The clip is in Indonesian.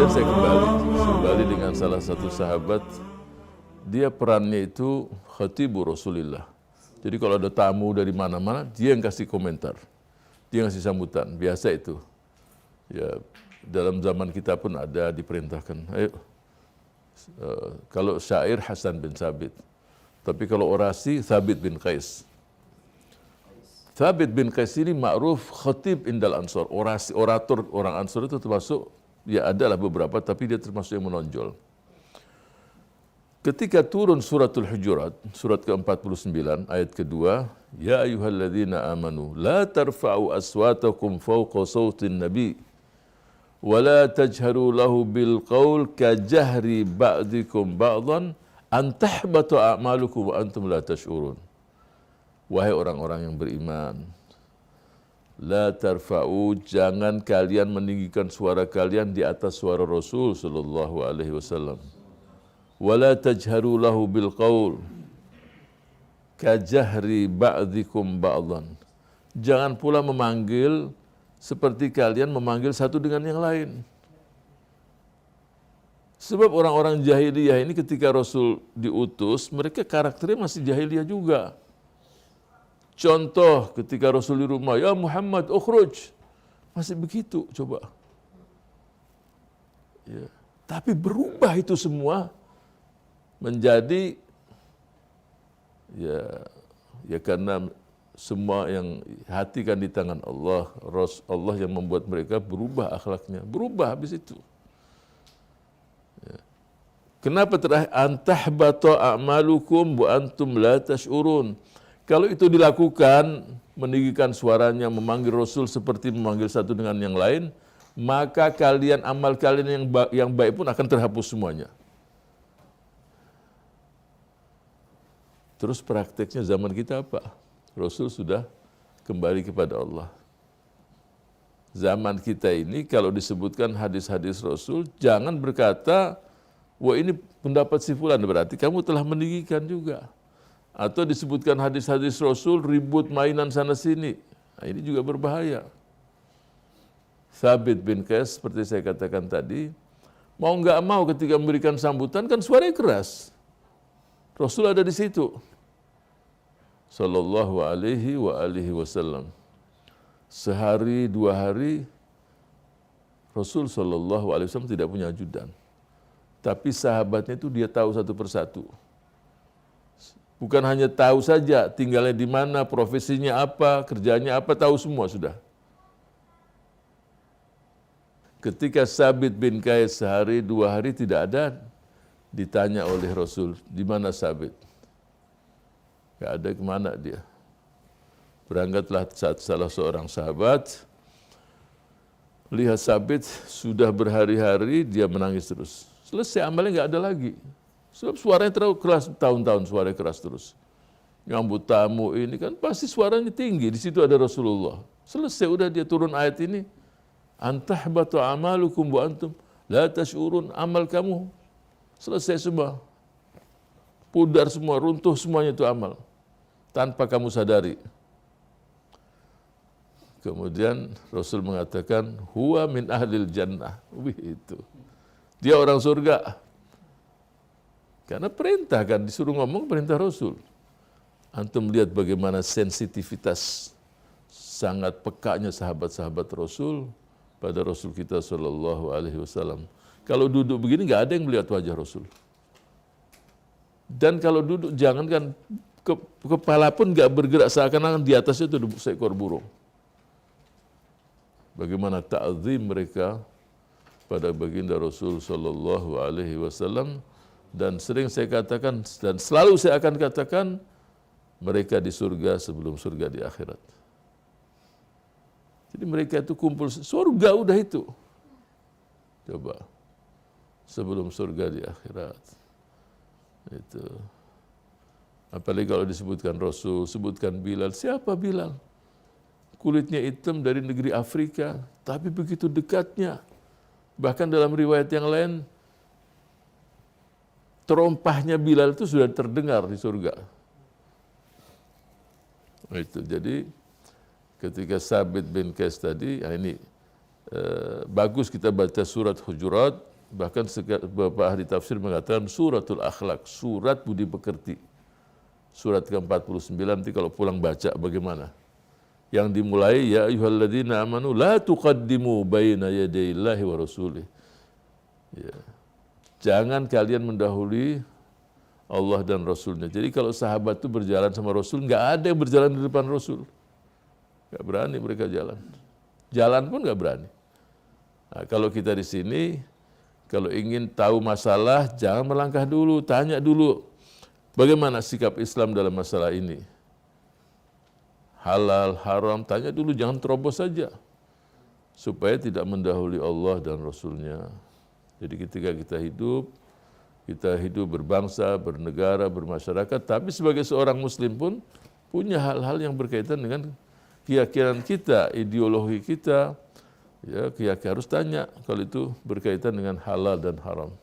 Kemudian saya kembali dengan salah satu sahabat. Dia perannya itu khatibu Rasulillah. Jadi kalau ada tamu dari mana-mana, dia yang kasih komentar, dia yang kasih sambutan. Biasa itu. Ya, dalam zaman kita pun ada diperintahkan. Ayo, kalau syair Hasan bin Sabit, tapi kalau orasi Thabit bin Qais. Thabit bin Qais ini ma'ruf khatib indal Ansor, orator orang Ansor itu termasuk, ya adalah beberapa, tapi dia termasuk yang menonjol. Ketika turun suratul Hujurat, surat ke-49, ayat kedua, Ya ayyuhalladzina amanu, la tarfa'u aswatakum fawqa sawtin nabi, wa la tajharu lahu bil qawl ka jahri ba'dikum ba'dan, an tahbatu a'malukum wa antum la tash'urun. Wahai orang-orang yang beriman, la tarfa'u, jangan kalian meninggikan suara kalian di atas suara Rasul sallallahu alaihi wasallam. Wala tajharu lahu bil qaul kajahri ba'dikum ba'dhan. Jangan pula memanggil seperti kalian memanggil satu dengan yang lain. Sebab orang-orang jahiliyah ini ketika Rasul diutus, mereka karakternya masih jahiliyah juga. Contoh ketika Rasul di rumah, ya Muhammad ukhruj, masih begitu coba. Ya. Tapi berubah itu semua menjadi ya karena semua yang hati kan di tangan Allah, Allah yang membuat mereka berubah akhlaknya, berubah habis itu. Ya. Kenapa terakhir antahbata a'malukum wa antum la tash'urun? Kalau itu dilakukan, meninggikan suaranya, memanggil Rasul seperti memanggil satu dengan yang lain, maka kalian amal kalian yang baik pun akan terhapus semuanya. Terus prakteknya zaman kita apa? Rasul sudah kembali kepada Allah. Zaman kita ini kalau disebutkan hadis-hadis Rasul, jangan berkata, wah ini pendapat si fulan, berarti kamu telah meninggikan juga. Atau disebutkan hadis-hadis Rasul, ribut mainan sana sini. Nah, ini juga berbahaya. Thabit bin Qais, seperti saya katakan tadi, mau nggak mau ketika memberikan sambutan kan suaranya keras. Rasul ada di situ. Sallallahu alaihi wa alihi wasallam. Sehari, 2 hari, Rasul sallallahu alaihi wasallam tidak punya ajudan. Tapi sahabatnya itu dia tahu satu persatu. Bukan hanya tahu saja, tinggalnya di mana, profesinya apa, kerjanya apa, tahu semua sudah. Ketika Thabit bin Qais sehari, 2 hari tidak ada, ditanya oleh Rasul, di mana Thabit? Gak ada, kemana dia? Berangkatlah salah seorang sahabat, lihat Thabit sudah berhari-hari dia menangis terus. Selesai amalnya gak ada lagi. Sebab suaranya terlalu keras, tahun-tahun suaranya keras terus. Nyambut tamu ini kan pasti suaranya tinggi, di situ ada Rasulullah. Selesai udah dia turun ayat ini, antahbatu amalukum wa antum la tash'urun, amal kamu selesai semua. Pudar semua, runtuh semuanya itu amal. Tanpa kamu sadari. Kemudian Rasul mengatakan, huwa min ahlil jannah. Wih itu. Dia orang surga. Karena perintah kan, disuruh ngomong perintah Rasul. Antum lihat bagaimana sensitivitas sangat pekanya sahabat-sahabat Rasul pada Rasul kita sallallahu alaihi wasallam. Kalau duduk begini nggak ada yang melihat wajah Rasul. Dan kalau duduk jangankan kepala pun nggak bergerak, seakan-akan di atasnya itu seekor burung. Bagaimana ta'zim mereka pada baginda Rasul sallallahu alaihi wasallam. Dan sering saya katakan, dan selalu saya akan katakan, mereka di surga sebelum surga di akhirat. Jadi mereka itu kumpul, surga udah itu. Coba, sebelum surga di akhirat. Itu. Apalagi kalau disebutkan Rasul, sebutkan Bilal. Siapa Bilal? Kulitnya hitam dari negeri Afrika, tapi begitu dekatnya. Bahkan dalam riwayat yang lain, terompahnya Bilal itu sudah terdengar di surga. Itu. Jadi ketika Thabit bin Qais tadi, ini bagus kita baca surat Hujurat Bahkan beberapa ahli tafsir mengatakan suratul akhlak, surat budi pekerti. Surat ke-49 nanti kalau pulang baca bagaimana. Yang dimulai, ya ayyuhalladzina amanu la tuqaddimu baina yadayillahi wa rasulih. Ya. Jangan kalian mendahului Allah dan Rasulnya. Jadi kalau sahabat itu berjalan sama Rasul, nggak ada yang berjalan di depan Rasul. Nggak berani mereka jalan. Jalan pun nggak berani. Nah, kalau kita di sini, kalau ingin tahu masalah, jangan melangkah dulu, tanya dulu. Bagaimana sikap Islam dalam masalah ini? Halal, haram, tanya dulu, jangan terobos saja. Supaya tidak mendahului Allah dan Rasulnya. Jadi ketika kita hidup berbangsa, bernegara, bermasyarakat, tapi sebagai seorang muslim pun punya hal-hal yang berkaitan dengan keyakinan kita, ideologi kita, ya, harus tanya kalau itu berkaitan dengan halal dan haram.